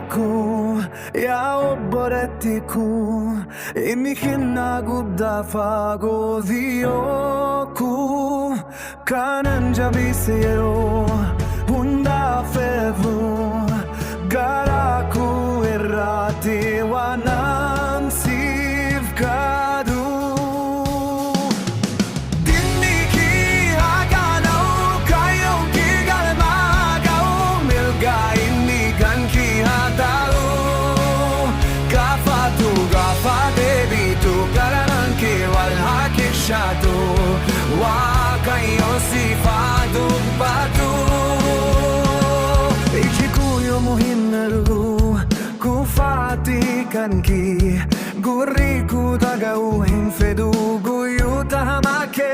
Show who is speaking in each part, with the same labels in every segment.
Speaker 1: aku ya oboretiku imikinaguda fago dioku kanan jabisero hunda fevu garaku errati wanam sivkadu Wakayo sifado batu Ichikuyo muhinaru Kufati kanki Guriku tagau hinfedu Guyu tahamake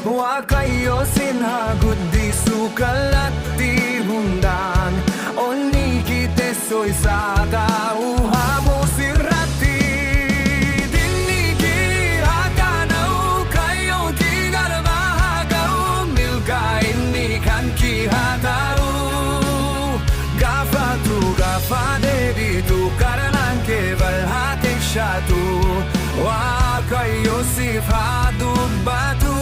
Speaker 1: Wakayo sinha guddi sukalati hundan Oni kite soy sada uhamo sirati Wakayo sifado batu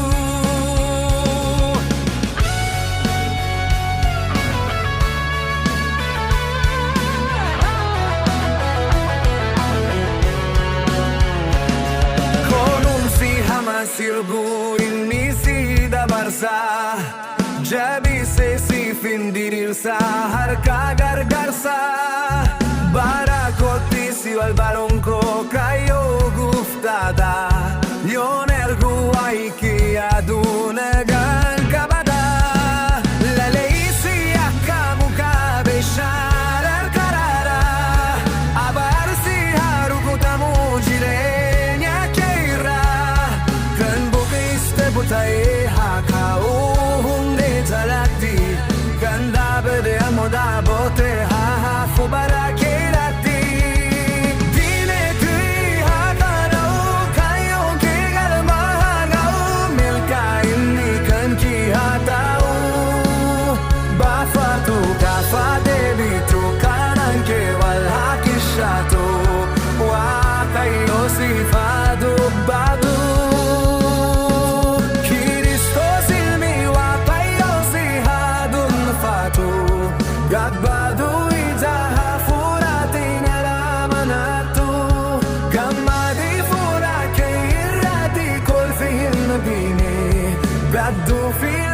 Speaker 1: Konum si hamasirbu inisi da barsa Jabi se si findirirsa harka gargarsa Barakoti si wal baronko kayo guftada Yon ergu aiki adunagan kabada Laleisi akamu kabeshar karara Abarsi harukutamu jirenya keira Kan bukiste butae hakao hunde talati Kan dabede amoda bote haha fubarake Bad do feel